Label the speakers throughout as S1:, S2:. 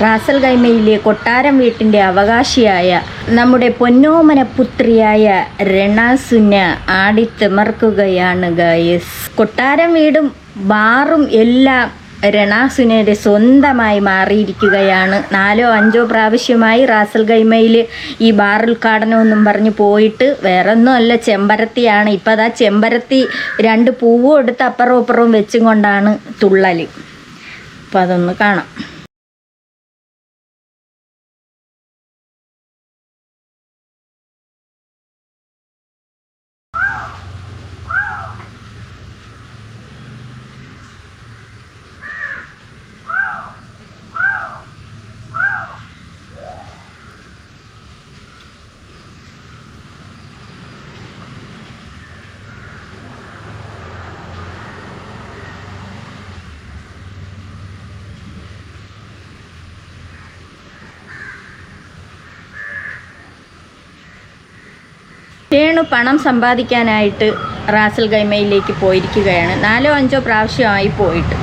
S1: Ras al ഖൈമയിലെ കൊട്ടാരം വീട്ടിൻ്റെ അവകാശിയായ നമ്മുടെ പൊന്നോമന പുത്രിയായ റെനാസുന ആടിത്തിമർക്കുകയാണ് ഗായസ്. കൊട്ടാരം വീടും ബാറും എല്ലാം റെനാസുനയുടെ സ്വന്തമായി മാറിയിരിക്കുകയാണ്. 4 or 5 പ്രാവശ്യമായി റാസൽ ഖൈമയിൽ ഈ ബാർ ഉദ്ഘാടനമൊന്നും പറഞ്ഞ് പോയിട്ട് വേറൊന്നും അല്ല, ചെമ്പരത്തിയാണ്. ഇപ്പം അതാ ചെമ്പരത്തി 2 പൂവും എടുത്ത് അപ്പുറവും അപ്പുറവും വെച്ചും കൊണ്ടാണ് തുള്ളൽ. അപ്പം അതൊന്ന് കാണാം. രേണു പണം സമ്പാദിക്കാനായിട്ട് റാസൽ ഖൈമയിലേക്ക് പോയിരിക്കുകയാണ്. 4 or 5 പ്രാവശ്യമായി പോയിട്ട്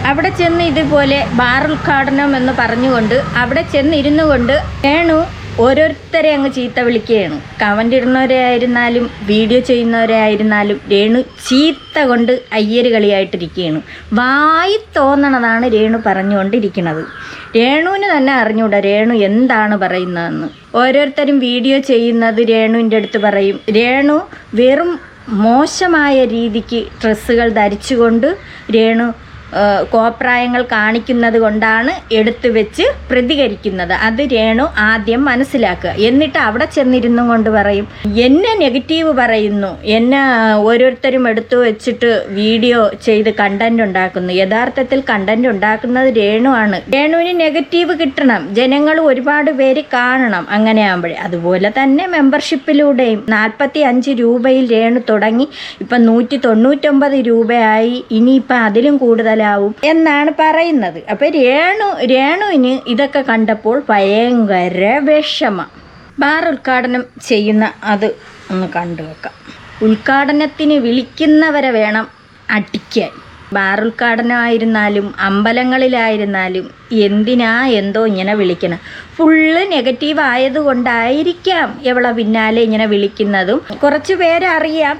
S1: അവിടെ ചെന്ന് ഇതുപോലെ ബാർ ഉദ്ഘാടനം എന്ന് പറഞ്ഞുകൊണ്ട് അവിടെ ചെന്നിരുന്നു കൊണ്ട് രേണു ഓരോരുത്തരെ അങ്ങ് ചീത്ത വിളിക്കുകയാണ്. കമൻ്റ് ഇടുന്നവരെ ആയിരുന്നാലും വീഡിയോ ചെയ്യുന്നവരെ ആയിരുന്നാലും രേണു ചീത്ത കൊണ്ട് അയ്യര് കളിയായിട്ടിരിക്കുകയാണ്. വായി തോന്നണതാണ് രേണു പറഞ്ഞുകൊണ്ടിരിക്കുന്നത്. രേണുവിന് തന്നെ അറിഞ്ഞൂടാ രേണു എന്താണ് പറയുന്നതെന്ന്. ഓരോരുത്തരും വീഡിയോ ചെയ്യുന്നത് രേണുവിൻ്റെ അടുത്ത് പറയും. രേണു വെറും മോശമായ രീതിക്ക് ഡ്രസ്സുകൾ ധരിച്ചുകൊണ്ട് രേണു കോപ്രായങ്ങൾ കാണിക്കുന്നത് കൊണ്ടാണ് എടുത്തു വെച്ച് പ്രതികരിക്കുന്നത്. അത് രേണു ആദ്യം മനസ്സിലാക്കുക. എന്നിട്ട് അവിടെ ചെന്നിരുന്നു കൊണ്ട് പറയും എന്നെ നെഗറ്റീവ് പറയുന്നു, എന്നെ ഓരോരുത്തരും എടുത്തു വെച്ചിട്ട് വീഡിയോ ചെയ്ത് കണ്ടന്റ് ഉണ്ടാക്കുന്നു. യഥാർത്ഥത്തിൽ കണ്ടന്റ് ഉണ്ടാക്കുന്നത് രേണു ആണ്. രേണുവിന് നെഗറ്റീവ് കിട്ടണം, ജനങ്ങൾ ഒരുപാട് പേര് കാണണം. അങ്ങനെ ആകുമ്പോഴേ അതുപോലെ തന്നെ മെമ്പർഷിപ്പിലൂടെയും 45 രൂപയിൽ രേണു തുടങ്ങി ഇപ്പം 199 രൂപയായി. ഇനിയിപ്പം അതിലും കൂടുതൽ എന്നാണ് പറയുന്നത്. അപ്പൊ രേണുവിന് ഇതൊക്കെ കണ്ടപ്പോൾ ഭയങ്കര വിഷമം. ബാർ ഉദ്ഘാടനം ചെയ്യുന്ന അത് ഒന്ന് കണ്ടുവെക്കാം. ഉദ്ഘാടനത്തിന് വിളിക്കുന്നവരെ വേണം അടിക്കാൻ. ബാർ ഉദ്ഘാടനമായിരുന്നാലും അമ്പലങ്ങളിലായിരുന്നാലും എന്തിനാ എന്തോ ഇങ്ങനെ വിളിക്കണം. ഫുള്ള് നെഗറ്റീവ് ആയതുകൊണ്ടായിരിക്കാം ഇവളെ പിന്നാലെ ഇങ്ങനെ വിളിക്കുന്നതും. കുറച്ച് പേരറിയാം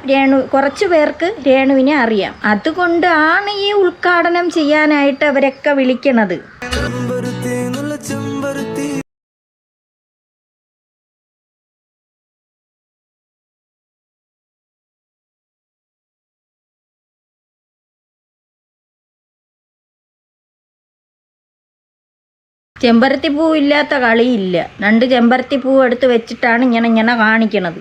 S1: കുറച്ച് പേർക്ക് രേണുവിനെ അറിയാം. അതുകൊണ്ടാണ് ഈ ഉദ്ഘാടനം ചെയ്യാനായിട്ട് അവരൊക്കെ വിളിക്കണത്. ചെമ്പരത്തി പൂ ഇല്ലാത്ത കളിയില്ല. 2 ചെമ്പരത്തി പൂ എടുത്ത് വെച്ചിട്ടാണ് ഇങ്ങനെ കാണിക്കണത്.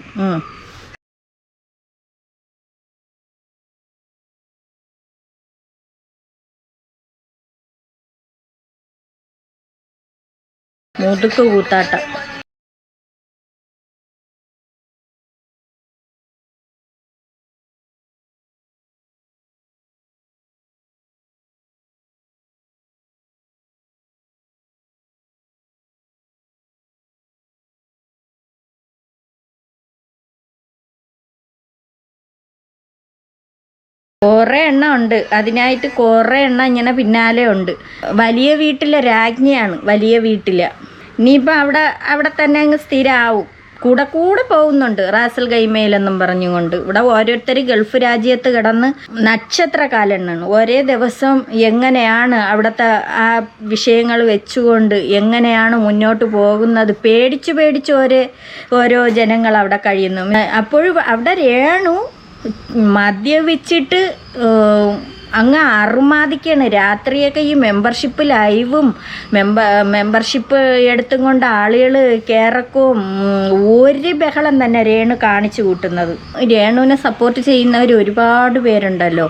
S1: മുതുക്ക് കൂത്താട്ടം. കുറേ എണ്ണം ഉണ്ട്. അതിനായിട്ട് കുറേ എണ്ണം ഇങ്ങനെ പിന്നാലെ ഉണ്ട്. വലിയ വീട്ടിലെ രാജ്ഞിയാണ്. വലിയ വീട്ടിലെ ഇനിയിപ്പോൾ അവിടെ തന്നെ അങ്ങ് സ്ഥിരമാവും. കൂടെ പോകുന്നുണ്ട് റാസൽ ഖൈമയിലെന്നും പറഞ്ഞുകൊണ്ട്. ഇവിടെ ഓരോരുത്തർ ഗൾഫ് രാജ്യത്ത് കിടന്ന് നക്ഷത്രകാലെണ്ണാണ്. ഒരേ ദിവസം എങ്ങനെയാണ് അവിടുത്തെ ആ വിഷയങ്ങൾ വെച്ചുകൊണ്ട് എങ്ങനെയാണ് മുന്നോട്ട് പോകുന്നത് പേടിച്ച് ഓരോ ജനങ്ങൾ അവിടെ കഴിയുന്നു. അപ്പോഴും അവിടെ രേണു മദ്യപിച്ചിട്ട് അങ്ങ് അറുമാദിക്കാണ്. രാത്രിയൊക്കെ ഈ മെമ്പർഷിപ്പ് ലൈവും മെമ്പർഷിപ്പ് എടുത്തും കൊണ്ട് ആളുകൾ കയറക്കും ഒരു ബഹളം തന്നെ രേണു കാണിച്ചു കൂട്ടുന്നത്. രേണുവിനെ സപ്പോർട്ട് ചെയ്യുന്നവർ ഒരുപാട് പേരുണ്ടല്ലോ.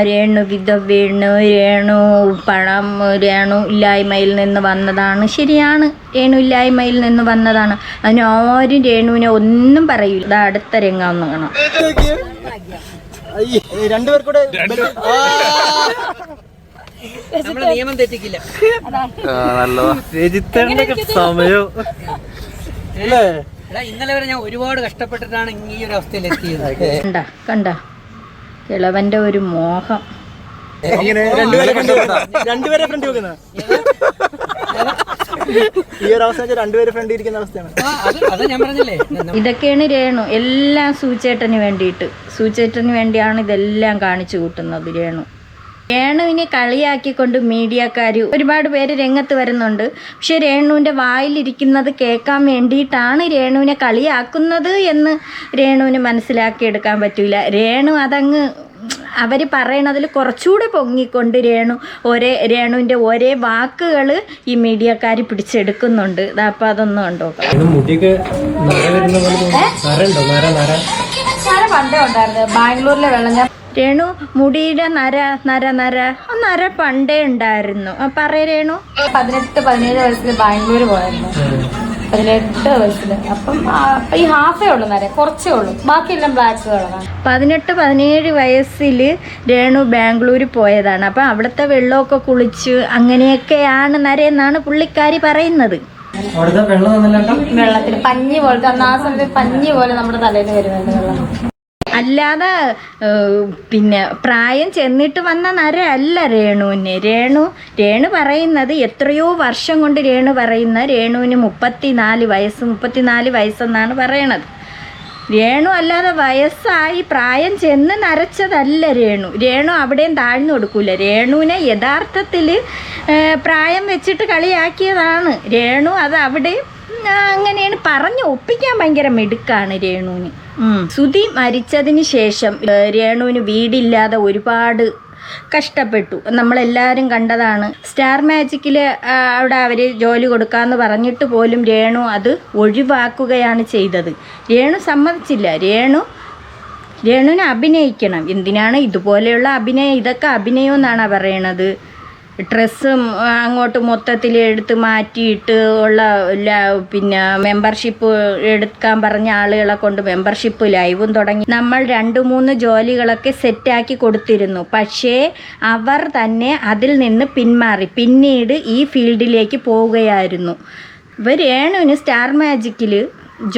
S1: രേണു വിധവേണു, രേണു പണം, രേണു ഇല്ലായ്മയിൽ നിന്ന് വന്നതാണ്. ശരിയാണ്, രേണു ഇല്ലായ്മയിൽ നിന്ന് വന്നതാണ്. അതിന് ആരും രേണുവിനെ ഒന്നും പറയൂല. ഇത് അടുത്ത രംഗം കാണാം.
S2: നിയമം തെറ്റിക്കില്ല. ഇന്നലെ വരെ ഞാൻ ഒരുപാട് കഷ്ടപ്പെട്ടിട്ടാണ് ഈ ഒരു അവസ്ഥയിൽ എത്തിയത്.
S1: കണ്ട കിളവന്റെ ഒരു മോഹം.
S3: രണ്ടുപേരെ ഫ്രണ്ട് വെക്കുന്ന ഈ ഒരു അവസ്ഥ രണ്ടുപേരും ഫ്രണ്ട് ഇരിക്കുന്ന അവസ്ഥയാണ്.
S2: അത് ഞാൻ പറഞ്ഞില്ലേ.
S1: ഇതൊക്കെയാണ് രേണു. എല്ലാം സൂചേട്ടന് വേണ്ടിയിട്ട്, സൂചേട്ടന് വേണ്ടിയാണ് ഇതെല്ലാം കാണിച്ചു കൂട്ടുന്നത് രേണു. രേണുവിനെ കളിയാക്കിക്കൊണ്ട് മീഡിയക്കാർ ഒരുപാട് പേര് രംഗത്ത് വരുന്നുണ്ട്. പക്ഷെ രേണുവിൻ്റെ വായിലിരിക്കുന്നത് കേൾക്കാൻ വേണ്ടിയിട്ടാണ് രേണുവിനെ കളിയാക്കുന്നത് എന്ന് രേണുവിന് മനസ്സിലാക്കിയെടുക്കാൻ പറ്റില്ല. രേണു അതങ്ങ് അവർ പറയണതിൽ കുറച്ചുകൂടെ പൊങ്ങിക്കൊണ്ട് രേണുവിൻ്റെ ഒരേ വാക്കുകൾ ഈ മീഡിയക്കാർ പിടിച്ചെടുക്കുന്നുണ്ട്. അപ്പം അതൊന്നും ഉണ്ടോ പണ്ടേ ഉണ്ടായിരുന്നു ബാംഗ്ലൂരിലെ വെള്ളം. രേണു മുടിയുടെ നര പണ്ടേ ഉണ്ടായിരുന്നു. പറയ രേണു. 18-17 വയസ്സിൽ ബാംഗ്ലൂർ പോയായിരുന്നു. 18 വയസ്സിൽ. അപ്പം ഈ ഹാഫേ ഉള്ളു നര, കുറച്ചേ ഉള്ളൂ, ബാക്കിയെല്ലാം ബ്ലാക്ക് കളറാണ്. 18-17 വയസ്സിൽ രേണു ബാംഗ്ലൂർ പോയതാണ്. അപ്പം അവിടുത്തെ വെള്ളമൊക്കെ കുളിച്ച് അങ്ങനെയൊക്കെയാണ് നരയെന്നാണ് പുള്ളിക്കാരി പറയുന്നത്. വെള്ളത്തിൽ പഞ്ഞി പോലത്തെ, അന്ന് ആ സമയത്ത് പഞ്ഞി പോലെ നമ്മുടെ തലയിൽ വരുന്നുണ്ട് വെള്ളം. അല്ലാതെ പിന്നെ പ്രായം ചെന്നിട്ട് വന്ന നര അല്ല രേണുവിന്. രേണു പറയുന്നത് എത്രയോ വർഷം കൊണ്ട് രേണുവിന് 34 വയസ്സെന്നാണ് പറയണത്. രേണു അല്ലാതെ വയസ്സായി പ്രായം ചെന്ന് നരച്ചതല്ല രേണു അവിടെയും താഴ്ന്നു കൊടുക്കൂല. രേണുവിനെ യഥാർത്ഥത്തിൽ പ്രായം വെച്ചിട്ട് കളിയാക്കിയതാണ് രേണു. അത് അവിടെ അങ്ങനെയാണ് പറഞ്ഞു ഒപ്പിക്കാൻ ഭയങ്കര മിടുക്കാണ് രേണുവിന്. സുധി മരിച്ചതിന് ശേഷം രേണുവിന് വീടില്ലാതെ ഒരുപാട് കഷ്ടപ്പെട്ടു. നമ്മളെല്ലാവരും കണ്ടതാണ്. സ്റ്റാർ മാജിക്കിൽ അവിടെ അവർ ജോലി കൊടുക്കാമെന്ന് പറഞ്ഞിട്ട് പോലും രേണു അത് ഒഴിവാക്കുകയാണ് ചെയ്തത്. രേണു സമ്മതിച്ചില്ല. രേണുവിനെ അഭിനയിക്കണം. എന്തിനാണ് ഇതുപോലെയുള്ള അഭിനയം? ഇതൊക്കെ അഭിനയം എന്നാണ് പറയണത്. ഡ്രസ്സും അങ്ങോട്ട് മൊത്തത്തിൽ എടുത്ത് മാറ്റിയിട്ട് ഉള്ള പിന്നെ മെമ്പർഷിപ്പ് എടുക്കാൻ പറഞ്ഞ ആളുകളെ കൊണ്ട് മെമ്പർഷിപ്പ് ലൈവും തുടങ്ങി. നമ്മൾ 2-3 ജോലികളൊക്കെ സെറ്റാക്കി കൊടുത്തിരുന്നു. പക്ഷേ അവർ തന്നെ അതിൽ നിന്ന് പിന്മാറി പിന്നീട് ഈ ഫീൽഡിലേക്ക് പോവുകയായിരുന്നു. രേണുവിന് സ്റ്റാർ മാജിക്കിൽ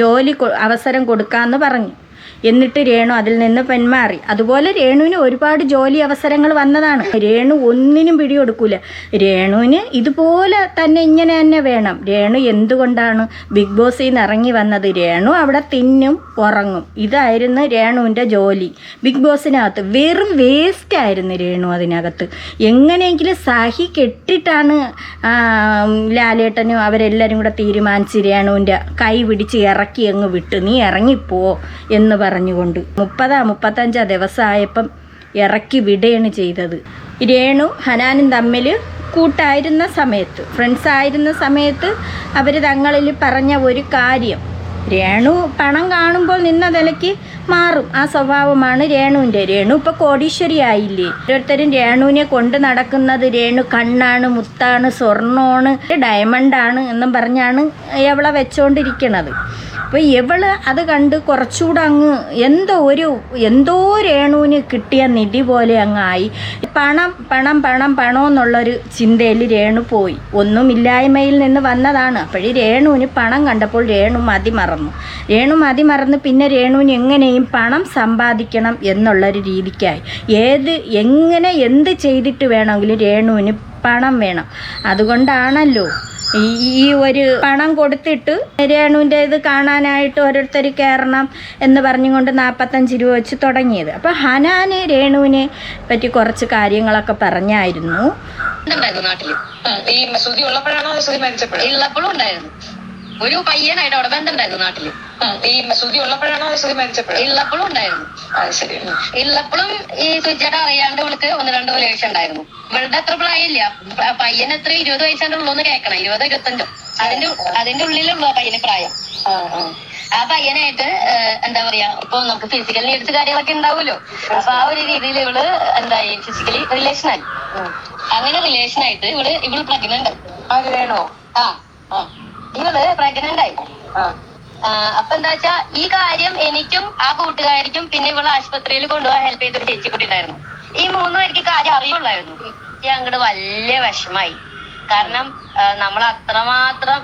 S1: ജോലി അവസരം കൊടുക്കാമെന്ന് പറഞ്ഞു. എന്നിട്ട് രേണു അതിൽ നിന്ന് പിന്മാറി. അതുപോലെ രേണുവിന് ഒരുപാട് ജോലി അവസരങ്ങൾ വന്നതാണ്. രേണു ഒന്നിനും പിടികൊടുക്കൂല. രേണുവിന് ഇതുപോലെ തന്നെ ഇങ്ങനെ തന്നെ വേണം. രേണു എന്തുകൊണ്ടാണ് ബിഗ് ബോസിൽ നിന്ന് ഇറങ്ങി വന്നത്? രേണു അവിടെ തിന്നും ഉറങ്ങും. ഇതായിരുന്നു രേണുവിൻ്റെ ജോലി. ബിഗ് ബോസിനകത്ത് വെറും വേസ്റ്റായിരുന്നു രേണു. അതിനകത്ത് എങ്ങനെയെങ്കിലും സഹി കെട്ടിട്ടാണ് ലാലേട്ടനും അവരെല്ലാവരും കൂടെ തീരുമാനിച്ച് രേണുവിൻ്റെ കൈ പിടിച്ച് ഇറക്കി അങ്ങ് വിട്ടു. നീ ഇറങ്ങിപ്പോ എന്ന് പറഞ്ഞുകൊണ്ട് 30-35 ദിവസമായപ്പം ഇറക്കി വിടുകയാണ് ചെയ്തത്. രേണു ഹനാനും തമ്മിൽ കൂട്ടായിരുന്ന സമയത്ത്, ഫ്രണ്ട്സ് ആയിരുന്ന സമയത്ത് അവർ തങ്ങളിൽ പറഞ്ഞ ഒരു കാര്യം, രേണു പണം കാണുമ്പോൾ നിന്ന നിലയ്ക്ക് മാറും. ആ സ്വഭാവമാണ് രേണുവിൻ്റെ. രേണു ഇപ്പോൾ കോടീശ്വരി ആയില്ലേ. ഓരോരുത്തരും രേണുവിനെ കൊണ്ട് നടക്കുന്നത് രേണു കണ്ണാണ്, മുത്താണ്, സ്വർണ്ണമാണ്, ഡയമണ്ടാണ് എന്നും പറഞ്ഞാണ് എവളെ വെച്ചോണ്ടിരിക്കണത്. അപ്പോൾ ഇവള് അത് കണ്ട് കുറച്ചുകൂടെ അങ്ങ് എന്തോ രേണുവിന് കിട്ടിയ നിധി പോലെ അങ്ങായി. പണം എന്നുള്ളൊരു ചിന്തയിൽ രേണു പോയി. ഒന്നുമില്ലായ്മയിൽ നിന്ന് വന്നതാണ്. അപ്പോഴേ രേണുവിന് പണം കണ്ടപ്പോൾ രേണു മതിമറന്ന് പിന്നെ രേണുവിന് എങ്ങനെയും പണം സമ്പാദിക്കണം എന്നുള്ളൊരു രീതിക്കായി. എന്ത് ചെയ്തിട്ട് വേണമെങ്കിലും രേണുവിന് പണം വേണം. അതുകൊണ്ടാണല്ലോ ഈ ഒരു പണം കൊടുത്തിട്ട് രേണുവിൻ്റെ ഇത് കാണാനായിട്ട് ഓരോരുത്തർ കയറണം എന്ന് പറഞ്ഞുകൊണ്ട് 45 രൂപ വെച്ച് തുടങ്ങിയത്. അപ്പോൾ ഹനാന് രേണുവിനെ പറ്റി കുറച്ച് കാര്യങ്ങളൊക്കെ പറഞ്ഞായിരുന്നു.
S4: നാട്ടില് ഈ സുധി ഉള്ളപ്പോഴാണോ സുധി മരിച്ചപ്പോഴും? ഉള്ളപ്പോഴും ഉണ്ടായിരുന്നു. ഒരു പയ്യനായിട്ട് അവിടെ ബന്ധമുണ്ടായിരുന്നു നാട്ടില്. ഈ സുധി ഉള്ളപ്പോഴാണോ സുധി മരിച്ചപ്പോഴും? ഉള്ളപ്പോഴും ഉണ്ടായിരുന്നു. ശരി. ഉള്ളപ്പോഴും ഈ സുധിച്ചേട്ട അറിയാണ്ട് ഇവൾക്ക് 1-2 റിലേഷൻ ഉണ്ടായിരുന്നു. ഇവളുടെ അത്ര പ്രായമില്ല. പയ്യൻ എത്ര 20 വയസ്സിന്റെ ഉള്ളൂന്ന് കേൾക്കണം. 20-25 അതിന്റെ ഉള്ളിലുള്ള പയ്യന് പ്രായം. ആ പയ്യനായിട്ട് എന്താ പറയാ, ഇപ്പൊ നമുക്ക് ഫിസിക്കൽ നീഡ്സ് കാര്യങ്ങളൊക്കെ ഉണ്ടാവുമല്ലോ. അപ്പൊ ആ ഒരു രീതിയിൽ ഇവള് എന്തായി ഫിസിക്കലി റിലേഷനായി. അങ്ങനെ റിലേഷനായിട്ട് ഇവള് പ്രഗ്നന്റ് ആയി. വേണോ? ഇവള് പ്രഗ്നന്റ് ആയി. അപ്പൊ എന്താ വെച്ചാ ഈ കാര്യം എനിക്കും ആ കൂട്ടുകാരിക്കും പിന്നെ ഇവള് ആശുപത്രിയിൽ കൊണ്ടുപോകാൻ ഹെൽപ്പ് ചെയ്തൊരു ചേച്ചി കൂടി ഉണ്ടായിരുന്നു. ഈ 3 പേർക്ക് കാര്യം അറിയുള്ളായിരുന്നു. അങ്ങോട്ട് വലിയ വിഷമായി. കാരണം നമ്മൾ അത്രമാത്രം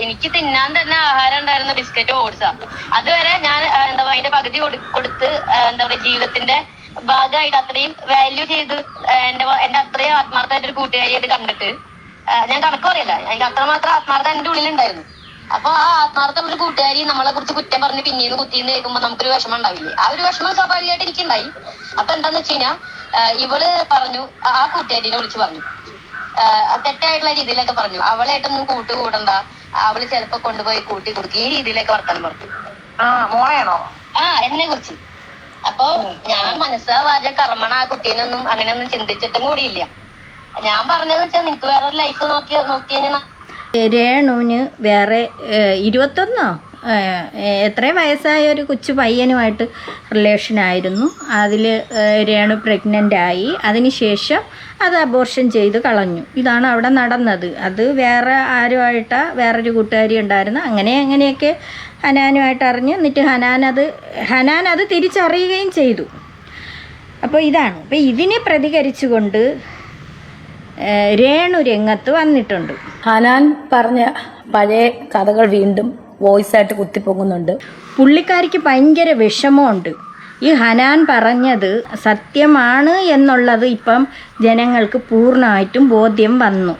S4: എനിക്ക് തിന്നാൻ തന്നെ ആഹാരം ഉണ്ടായിരുന്ന ബിസ്ക്കറ്റ് ഓട്സാ. അതുവരെ ഞാൻ എന്താ പറയുക അതിന്റെ പകുതി കൊടുത്ത് എന്താ പറയുക ജീവിതത്തിന്റെ ഭാഗമായിട്ട് അത്രയും വാല്യൂ ചെയ്ത് എന്റെ അത്രയും ആത്മാർത്ഥമായിട്ടൊരു കൂട്ടുകാരിയായിട്ട് കണ്ടിട്ട് ഞാൻ കണക്ക് പറയല്ല, എനിക്ക് അത്രമാത്രം ആത്മാർത്ഥം എന്റെ ഉള്ളിലുണ്ടായിരുന്നു. അപ്പൊ ആ ആത്മാർത്ഥം ഒരു കൂട്ടുകാരി നമ്മളെ കുറിച്ച് കുറ്റം പറഞ്ഞ് പിന്നീന്ന് കുത്തിന്ന് കേൾക്കുമ്പോ നമുക്കൊരു വിഷമം ഉണ്ടാവില്ലേ? ആ ഒരു വിഷമം സ്വാഭാവികമായിട്ട് എനിക്കുണ്ടായി. അപ്പൊ എന്താന്ന് വെച്ച് കഴിഞ്ഞാൽ ഇവള് പറഞ്ഞു, ആ കൂട്ടുകാരിനെ വിളിച്ച് പറഞ്ഞു, തെറ്റായിട്ടുള്ള രീതിയിലൊക്കെ പറഞ്ഞു, അവളായിട്ടൊന്നും കൂടണ്ട, അവള് ചിലപ്പോ കൊണ്ടുപോയി കൂട്ടി കൊടുക്കും, ഈ രീതിയിലൊക്കെ വർത്താനം പറഞ്ഞു. മോളെയാണോ? എന്നെ കുറിച്ച്. അപ്പൊ ഞാൻ മനസ്സാ വാച കർമ്മണ ആ കുട്ടീനൊന്നും അങ്ങനെയൊന്നും ചിന്തിച്ചിട്ടും കൂടിയില്ല. ഞാൻ പറഞ്ഞതെന്ന് വെച്ചാൽ നിനക്ക് വേറെ ലൈഫ് നോക്കിയതിന്
S1: രേണുവിന് വേറെ 21 എത്ര വയസ്സായ ഒരു കൊച്ചു പയ്യനുമായിട്ട് റിലേഷനായിരുന്നു. അതിൽ രേണു പ്രഗ്നൻ്റ് ആയി. അതിനുശേഷം അത് അബോർഷൻ ചെയ്ത് കളഞ്ഞു. ഇതാണ് അവിടെ നടന്നത്. അത് വേറെ ആരുമായിട്ടാ, വേറൊരു കൂട്ടുകാരി ഉണ്ടായിരുന്നു. അങ്ങനെയൊക്കെ ഹനാനുമായിട്ട് അറിഞ്ഞ്, എന്നിട്ട് ഹനാൻ അത് തിരിച്ചറിയുകയും ചെയ്തു. അപ്പോൾ ഇതാണ്. അപ്പോൾ ഇതിനെ പ്രതികരിച്ചുകൊണ്ട് രേണു രംഗത്ത് വന്നിട്ടുണ്ട്.
S5: ഹനാൻ പറഞ്ഞ പഴയ കഥകൾ വീണ്ടും വോയിസ് ആയിട്ട് കുത്തിപ്പൊങ്ങുന്നുണ്ട്.
S1: പുള്ളിക്കാരിക്ക് ഭയങ്കര വിഷമമുണ്ട്. ഈ ഹനാൻ പറഞ്ഞത് സത്യമാണ് എന്നുള്ളത് ഇപ്പം ജനങ്ങൾക്ക് പൂർണ്ണമായിട്ടും ബോധ്യം വന്നു.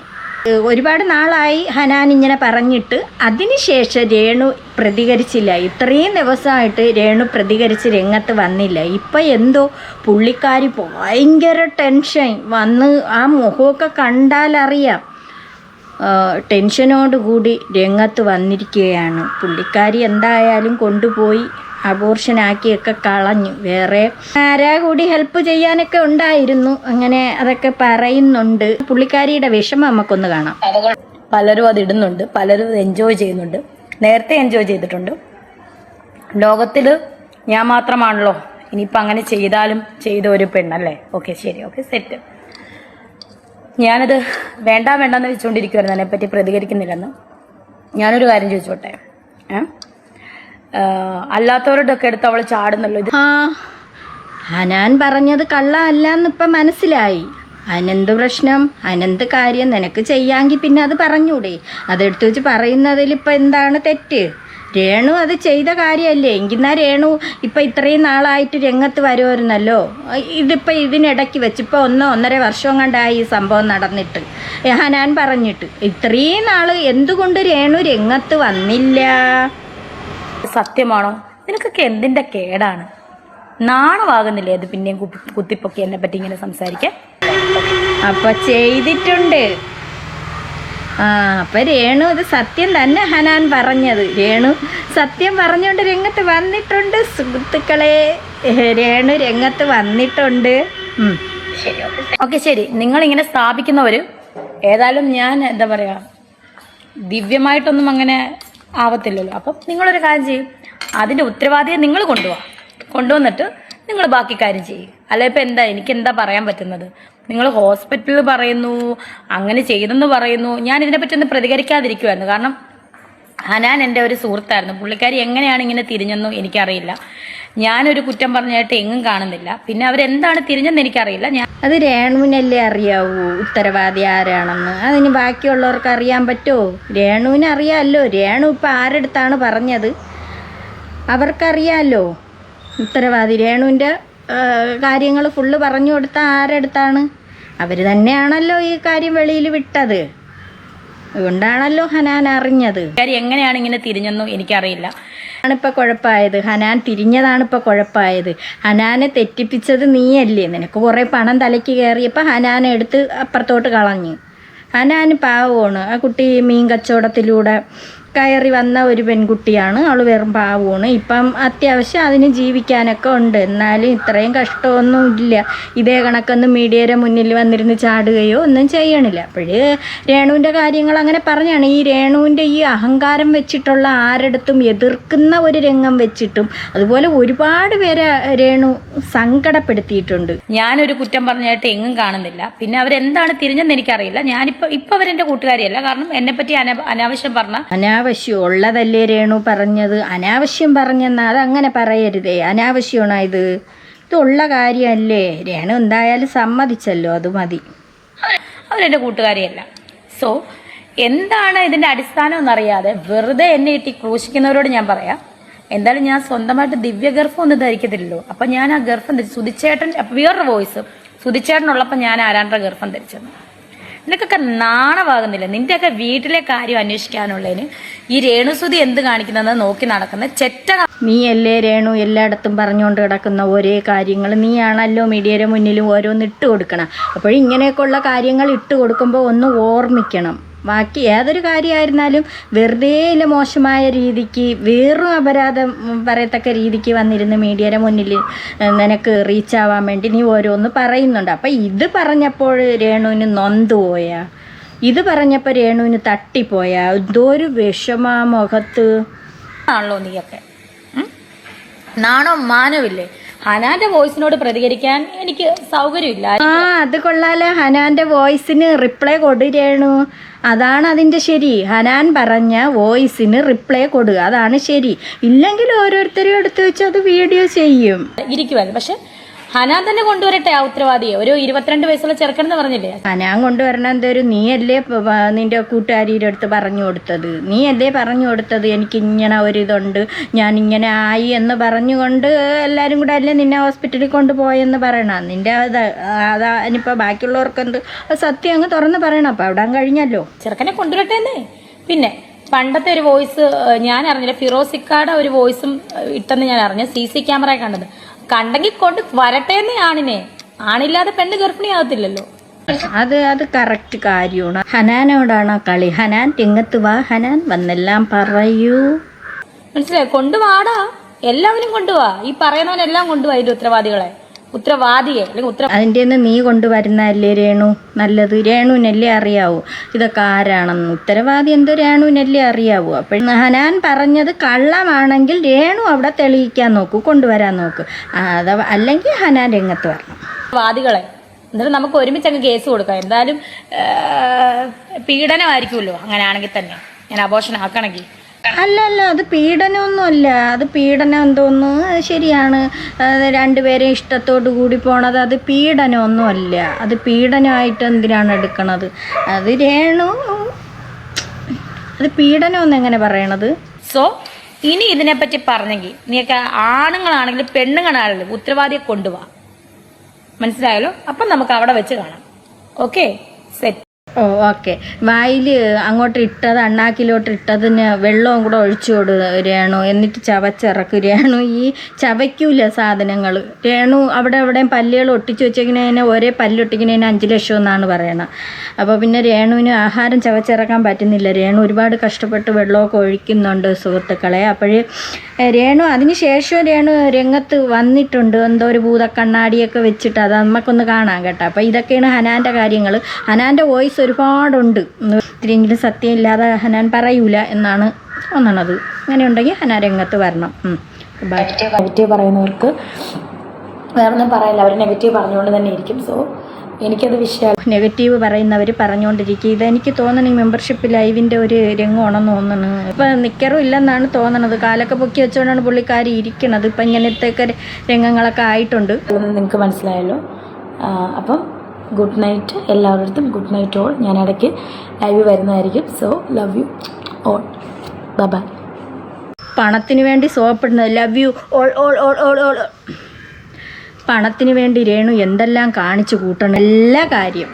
S1: ഒരുപാട് നാളായി ഹനാൻ ഇങ്ങനെ പറഞ്ഞിട്ട് അതിനുശേഷം രേണു പ്രതികരിച്ചില്ല. ഇത്രയും ദിവസമായിട്ട് രേണു പ്രതികരിച്ച് രംഗത്ത് വന്നില്ല. ഇപ്പം എന്തോ പുള്ളിക്കാരി ഭയങ്കര ടെൻഷൻ വന്ന്, ആ മുഖമൊക്കെ കണ്ടാലറിയാം, ടെൻഷനോടുകൂടി രംഗത്ത് വന്നിരിക്കുകയാണ്. പുള്ളിക്കാരി എന്തായാലും കൊണ്ടുപോയി അബോർഷനാക്കിയൊക്കെ കളഞ്ഞു. വേറെ ആരാ കൂടി ഹെൽപ്പ് ചെയ്യാനൊക്കെ ഉണ്ടായിരുന്നു. അങ്ങനെ അതൊക്കെ പറയുന്നുണ്ട്. പുള്ളിക്കാരിയുടെ വിഷമം നമുക്കൊന്ന് കാണാം.
S5: പലരും അത് ഇടുന്നുണ്ട്, പലരും അത് എൻജോയ് ചെയ്യുന്നുണ്ട്. നേരത്തെ എൻജോയ് ചെയ്തിട്ടുണ്ട്. ലോകത്തിൽ ഞാൻ മാത്രമാണല്ലോ ഇനിയിപ്പോൾ അങ്ങനെ ചെയ്താലും ചെയ്ത ഒരു പെണ്ണല്ലേ. ഓക്കെ, ശരി, ഓക്കെ, സെറ്റ്. ഞാനത് വേണ്ടെന്ന് വെച്ചുകൊണ്ടിരിക്കുവായിരുന്നു, അതിനെപ്പറ്റി പ്രതികരിക്കുന്നില്ലെന്ന്. ഞാനൊരു കാര്യം ചോദിച്ചോട്ടെ, അല്ലാത്തവരുടെ ഒക്കെ എടുത്ത് അവൾ ചാടുന്നല്ലോ. ഇത്
S1: ഹനാൻ പറഞ്ഞത് കള്ളമല്ല എന്നിപ്പം മനസ്സിലായി. അതിനെന്ത് പ്രശ്നം, അതിനെന്ത് കാര്യം? നിനക്ക് ചെയ്യാമെങ്കിൽ പിന്നെ അത് പറഞ്ഞൂടെ? അതെടുത്ത് വെച്ച് പറയുന്നതിൽ ഇപ്പം എന്താണ് തെറ്റ്? രേണു അത് ചെയ്ത കാര്യമല്ലേ. എങ്കിന്നാ രേണു ഇപ്പം ഇത്രയും നാളായിട്ട് രംഗത്ത് വരുമായിരുന്നല്ലോ. ഇതിപ്പോൾ ഇതിനിടയ്ക്ക് വെച്ച് ഇപ്പോൾ 1.5 വർഷം കണ്ടായി ഈ സംഭവം നടന്നിട്ട്, ഹനാൻ പറഞ്ഞിട്ട്. ഇത്രയും നാൾ എന്തുകൊണ്ട് രേണു രംഗത്ത് വന്നില്ല?
S5: സത്യമാണോ? നിനക്കൊക്കെ എന്തിൻ്റെ കേടാണ്? നാണമാകുന്നില്ലേ അത് പിന്നെയും കുത്തിപ്പൊക്കി എന്നെ പറ്റി ഇങ്ങനെ സംസാരിക്കാൻ?
S1: അപ്പം ചെയ്തിട്ടുണ്ട്. അപ്പം രേണു അത് സത്യം തന്നെ ഹനാൻ പറഞ്ഞത്. രേണു സത്യം പറഞ്ഞുകൊണ്ട് രംഗത്ത് വന്നിട്ടുണ്ട്. സുഹൃത്തുക്കളെ, രേണു രംഗത്ത് വന്നിട്ടുണ്ട്.
S5: ഓക്കെ, ശരി. നിങ്ങളിങ്ങനെ സ്ഥാപിക്കുന്നവർ ഏതായാലും ഞാൻ എന്താ പറയുക, ദിവ്യമായിട്ടൊന്നും അങ്ങനെ ആവത്തില്ലല്ലോ. അപ്പം നിങ്ങളൊരു കാര്യം ചെയ്യും, അതിൻ്റെ ഉത്തരവാദിയെ നിങ്ങൾ കൊണ്ടുവന്നിട്ട് നിങ്ങൾ ബാക്കി കാര്യം ചെയ്യും. അല്ല ഇപ്പം എനിക്കെന്താ പറയാൻ പറ്റുന്നത്? നിങ്ങൾ ഹോസ്പിറ്റലിൽ പറയുന്നു, അങ്ങനെ ചെയ്തെന്ന് പറയുന്നു. ഞാൻ ഇതിനെപ്പറ്റി ഒന്ന് പ്രതികരിക്കാതിരിക്കുമായിരുന്നു. കാരണം ഹനാൻ എൻ്റെ ഒരു സുഹൃത്തായിരുന്നു. പുള്ളിക്കാരി എങ്ങനെയാണ് ഇങ്ങനെ തിരിഞ്ഞെന്നും എനിക്കറിയില്ല. ഞാനൊരു കുറ്റം പറഞ്ഞായിട്ട് എങ്ങും കാണുന്നില്ല. പിന്നെ അവരെന്താണ് തിരിഞ്ഞെന്ന് എനിക്കറിയില്ല.
S1: അത് രേണുവിനല്ലേ അറിയാവൂ ഉത്തരവാദി ആരാണെന്ന്. അതിന് ബാക്കിയുള്ളവർക്ക് അറിയാൻ പറ്റുമോ? രേണുവിന് അറിയാമല്ലോ. രേണു ഇപ്പം ആരെടുത്താണ് പറഞ്ഞത് അവർക്കറിയാമല്ലോ ഉത്തരവാദി. രേണുവിൻ്റെ കാര്യങ്ങൾ ഫുള്ള് പറഞ്ഞു കൊടുത്ത ആരെടുത്താണ്? അവർ തന്നെയാണല്ലോ ഈ കാര്യം വെളിയിൽ വിട്ടത്. അതുകൊണ്ടാണല്ലോ ഹനാൻ അറിഞ്ഞത്.
S5: എങ്ങനെയാണ് ഇങ്ങനെ തിരിഞ്ഞെന്നും എനിക്കറിയില്ല.
S1: ആണിപ്പോൾ കുഴപ്പമായത്. ഹനാൻ തിരിഞ്ഞതാണിപ്പോൾ കുഴപ്പമായത്. ഹനാനെ തെറ്റിപ്പിച്ചത് നീയല്ലേ. നിനക്ക് കുറേ പണം തലയ്ക്ക് കയറിയപ്പോൾ ഹനാനെ എടുത്ത് അപ്പുറത്തോട്ട് കളഞ്ഞു. ഹനാൻ പാവമാണ്. ആ കുട്ടി മീൻ കച്ചവടത്തിലൂടെ കയറി വന്ന ഒരു പെൺകുട്ടിയാണ്. അവൾ വെറും പാവമാണ്. ഇപ്പം അത്യാവശ്യം അതിന് ജീവിക്കാനൊക്കെ ഉണ്ട്. എന്നാലും ഇത്രയും കഷ്ടമൊന്നും ഇല്ല. ഇതേ കണക്കൊന്നും മീഡിയയുടെ മുന്നിൽ വന്നിരുന്ന് ചാടുകയോ ഒന്നും ചെയ്യണില്ല. അപ്പോഴേ രേണുവിൻ്റെ കാര്യങ്ങൾ അങ്ങനെ പറഞ്ഞാണ്. ഈ രേണുവിൻ്റെ ഈ അഹങ്കാരം വെച്ചിട്ടുള്ള ആരെടുത്തും എതിർക്കുന്ന ഒരു രംഗം വെച്ചിട്ടും അതുപോലെ ഒരുപാട് പേരെ രേണു സങ്കടപ്പെടുത്തിയിട്ടുണ്ട്.
S5: ഞാനൊരു കുറ്റം പറഞ്ഞായിട്ട് എങ്ങും കാണുന്നില്ല. പിന്നെ അവരെന്താണ് തിരിഞ്ഞെന്ന് എനിക്കറിയില്ല. ഇപ്പം അവരെൻ്റെ കൂട്ടുകാരിയല്ല. കാരണം എന്നെപ്പറ്റി അനാവശ്യം പറഞ്ഞ
S1: അനാവശ്യം ഉള്ളതല്ലേ രേണു പറഞ്ഞത്. അനാവശ്യം പറഞ്ഞെന്നാൽ അതങ്ങനെ പറയരുതേ. അനാവശ്യമാണോ ഇത്? ഇതുള്ള കാര്യമല്ലേ. രേണു എന്തായാലും സമ്മതിച്ചല്ലോ, അത് മതി.
S5: അവരെൻ്റെ കൂട്ടുകാരിയല്ല. സോ എന്താണ് ഇതിൻ്റെ അടിസ്ഥാനം എന്നറിയാതെ വെറുതെ എന്നെ ഇട്ടി ക്രൂശിക്കുന്നവരോട് ഞാൻ പറയാം, എന്തായാലും ഞാൻ സ്വന്തമായിട്ട് ദിവ്യ ഗർഭം ഒന്നും ധരിക്കത്തില്ലല്ലോ. അപ്പം ഞാൻ ആ ഗർഭം ധരിച്ചു. സുധിച്ചേട്ടൻ വേറൊരു വോയിസ്, സുധിച്ചേട്ടനുള്ളപ്പോൾ ഞാൻ ആരാണ്ട ഗർഭം ധരിച്ചെന്ന്. നിനക്കൊക്കെ നാണമാകുന്നില്ല? നിന്റെയൊക്കെ വീട്ടിലെ കാര്യം അന്വേഷിക്കാനുള്ളതിന് ഈ രേണുസുതി എന്ത് കാണിക്കുന്നതെന്ന് നോക്കി നടക്കുന്ന ചെറ്റ.
S1: നീയല്ലേ രേണു എല്ലായിടത്തും പറഞ്ഞുകൊണ്ട് കിടക്കുന്ന ഒരേ കാര്യങ്ങൾ? നീയാണല്ലോ മീഡിയയുടെ മുന്നിലും ഓരോന്ന് ഇട്ട് കൊടുക്കണം. അപ്പോൾ ഇങ്ങനെയൊക്കെയുള്ള കാര്യങ്ങൾ ഇട്ട് കൊടുക്കുമ്പോൾ ഒന്ന് ഓർമ്മിക്കണം. ബാക്കി ഏതൊരു കാര്യമായിരുന്നാലും വെറുതെ ഇല്ല മോശമായ രീതിക്ക് വേറും അപരാധം പറയത്തക്ക രീതിക്ക് വന്നിരുന്ന് മീഡിയയുടെ മുന്നിൽ നിനക്ക് റീച്ചാവാൻ വേണ്ടി നീ ഓരോന്ന് പറയുന്നുണ്ട്. അപ്പം ഇത് പറഞ്ഞപ്പോൾ രേണുവിന് നൊന്തു പോയാ? ഇത് പറഞ്ഞപ്പോൾ രേണുവിന് തട്ടിപ്പോയാ? എന്തോ ഒരു വിഷമാ മുഖത്ത്
S5: ആണല്ലോ നീയൊക്കെ. നാണോ മാനമില്ലേ? ഹനാന്റെ വോയിസിനോട് പ്രതികരിക്കാൻ എനിക്ക് സൗകര്യമില്ല.
S1: അത് കൊള്ളാലോ. ഹനാന്റെ വോയിസിന് റിപ്ലൈ കൊടു രേണു. അതാണ് അതിൻ്റെ ശരി. ഹനാൻ പറഞ്ഞ വോയിസിന് റിപ്ലൈ കൊടുക, അതാണ് ശരി. ഇല്ലെങ്കിൽ ഓരോരുത്തരും എടുത്തു വെച്ച് അത് വീഡിയോ ചെയ്യും
S5: ഇരിക്കുമല്ലോ. പക്ഷെ ഹനാൻ തന്നെ കൊണ്ടുവരട്ടെ ആ ഉത്തരവാദിയെ. ഒരു 22 വയസ്സുള്ള ചെറുക്കനെന്ന് പറഞ്ഞില്ലേ?
S1: ഹനാൻ കൊണ്ടുവരണം. എന്തോരും നീയല്ലേ നിന്റെ കൂട്ടുകാരിയുടെ അടുത്ത് പറഞ്ഞു കൊടുത്തത്? നീയല്ലേ പറഞ്ഞു കൊടുത്തത് എനിക്ക് ഇങ്ങനെ ഒരിതുണ്ട്, ഞാൻ ഇങ്ങനെ ആയി എന്ന് പറഞ്ഞുകൊണ്ട് എല്ലാവരും കൂടെ അല്ലേ നിന്നെ ഹോസ്പിറ്റലിൽ കൊണ്ടുപോയെന്ന് പറയണം. നിന്റെ അതാ ഇനിയിപ്പോൾ ബാക്കിയുള്ളവർക്കെന്ത് സത്യം അങ്ങ് തുറന്ന് പറയണം. അപ്പം അവിടെ കഴിഞ്ഞല്ലോ.
S5: ചെറുക്കനെ കൊണ്ടുവരട്ടെ എന്നേ. പിന്നെ പണ്ടത്തെ ഒരു വോയിസ് ഞാൻ അറിഞ്ഞില്ല, ഫിറോസിക്കാടെ ഒരു വോയിസും ഇട്ടെന്ന് ഞാൻ അറിഞ്ഞു. CC ക്യാമറ കണ്ടത്. കണ്ടെങ്കിൽ കൊണ്ട് വരട്ടെ എന്നേ ആണിനെ. ആണില്ലാതെ പെണ്ണ് ഗർഭിണിയാകത്തില്ലല്ലോ.
S1: അത് കറക്റ്റ് കാര്യമാണ്. ഹനാനോടാണ് കളി. ഹനാൻ രംഗത്ത് വാ, ഹനാൻ വന്നെല്ലാം പറയൂ.
S5: മനസ്സിലായി? കൊണ്ടുവാടാ, എല്ലാവരും കൊണ്ടുപോവാ. ഈ പറയുന്നവനെല്ലാം കൊണ്ടുപോവാ ഇതിന്റെ ഉത്തരവാദിയെ അല്ലെങ്കിൽ
S1: അതിൻ്റെ നീ കൊണ്ടുവരുന്നതല്ലേ രേണു നല്ലത്? രേണുവിനല്ലേ അറിയാവൂ ഇതൊക്കെ ആരാണെന്ന്. ഉത്തരവാദി എന്തോ രേണുവിനല്ലേ അറിയാവൂ. അപ്പോൾ ഹനാൻ പറഞ്ഞത് കള്ളമാണെങ്കിൽ രേണു അവിടെ തെളിയിക്കാൻ നോക്കൂ, കൊണ്ടുവരാൻ നോക്കൂ. അഥവാ അല്ലെങ്കിൽ ഹനാൻ രംഗത്ത് വരണം.
S5: വാദികളെ എന്നിട്ട് നമുക്ക് ഒരുമിച്ച് അങ്ങ് കേസ് കൊടുക്കാം. എന്തായാലും പീഡനമായിരിക്കുമല്ലോ അങ്ങനെയാണെങ്കിൽ തന്നെ. ഞാൻ അബോർഷൻ ആക്കണമെങ്കിൽ
S1: അല്ല അത് പീഡനമൊന്നുമല്ല. അത് പീഡനം എന്തോന്ന് ശരിയാണ്. രണ്ടുപേരെയും ഇഷ്ടത്തോടു കൂടി പോണത് അത് പീഡനമൊന്നുമല്ല. അത് പീഡനമായിട്ട് എന്തിനാണ് എടുക്കണത്? അത് രേണു അത് പീഡനമെന്ന് എങ്ങനെ പറയണത്?
S5: സോ ഇനി ഇതിനെപ്പറ്റി പറഞ്ഞെങ്കിൽ നീയൊക്കെ ആണുങ്ങളാണെങ്കിലും പെണ്ണുങ്ങളാണെങ്കിലും ഉത്തരവാദിയെ കൊണ്ടുപോവാ. മനസ്സിലായല്ലോ? അപ്പം നമുക്ക് അവിടെ വെച്ച് കാണാം. Okay, set.
S1: ഓക്കെ. വായിൽ അങ്ങോട്ട് ഇട്ടത് അണ്ണാക്കിലോട്ട് ഇട്ടതിന് വെള്ളവും കൂടെ ഒഴിച്ചു കൊടു രേണു. എന്നിട്ട് ചവച്ചിറക്കും രേണു. ഈ ചവയ്ക്കൂല സാധനങ്ങൾ രേണു. അവിടെ എവിടെയും പല്ലുകൾ ഒട്ടിച്ച് വെച്ചേക്കുന്നതിന് ഒരേ പല്ലൊട്ടിക്കുന്നതിന് 5 ലക്ഷം എന്നാണ് പറയണത്. അപ്പോൾ പിന്നെ രേണുവിന് ആഹാരം ചവച്ചിറക്കാൻ പറ്റുന്നില്ല. രേണു ഒരുപാട് കഷ്ടപ്പെട്ട് വെള്ളമൊക്കെ ഒഴിക്കുന്നുണ്ട് സുഹൃത്തുക്കളെ. അപ്പോഴേ രേണു അതിന് ശേഷം രേണു രംഗത്ത് വന്നിട്ടുണ്ട്. എന്തോ ഒരു ഭൂതക്കണ്ണാടിയൊക്കെ വെച്ചിട്ട് അത് നമുക്കൊന്ന് കാണാം കേട്ടോ. അപ്പോൾ ഇതൊക്കെയാണ് ഹനാൻ്റെ കാര്യങ്ങൾ. ഹനാൻ്റെ വോയിസ് ഒരുപാടുണ്ട്. ഇത്തിരിയെങ്കിലും സത്യം ഇല്ലാതെ ഹനാൻ പറയൂല എന്നാണ് തോന്നണത്. അങ്ങനെ ഉണ്ടെങ്കിൽ ഹനാൻ രംഗത്ത് വരണം.
S5: നെഗറ്റീവ് പറയുന്നവർക്ക് വേറെ ഒന്നും പറയില്ല. അവർ നെഗറ്റീവ് പറഞ്ഞുകൊണ്ട് തന്നെ ഇരിക്കും. സോ എനിക്കത് വിഷയം.
S1: നെഗറ്റീവ് പറയുന്നവർ പറഞ്ഞുകൊണ്ടിരിക്കുക. ഇതെനിക്ക് തോന്നണം ഈ മെമ്പർഷിപ്പ് ലൈവിൻ്റെ ഒരു രംഗമാണെന്ന് തോന്നണു. ഇപ്പം നിക്കറും ഇല്ലെന്നാണ് തോന്നണത്. കാലൊക്കെ പൊക്കി വെച്ചുകൊണ്ടാണ് പുള്ളിക്കാരി ഇരിക്കണത്. ഇപ്പം ഇങ്ങനത്തെയൊക്കെ രംഗങ്ങളൊക്കെ ആയിട്ടുണ്ട്.
S5: നിങ്ങൾക്ക് മനസ്സിലായല്ലോ. അപ്പം ഗുഡ് നൈറ്റ് എല്ലാവരുടെ. Good night all. ഞാൻ ഇടയ്ക്ക് ലൈവ് വരുന്നതായിരിക്കും. So love you all. Bye.
S1: പണത്തിന് വേണ്ടി സോപ്പിടുന്നത് love you all all all all all. പണത്തിന് വേണ്ടി രേണു എന്തെല്ലാം കാണിച്ചു കൂട്ടണം എല്ലാ കാര്യം.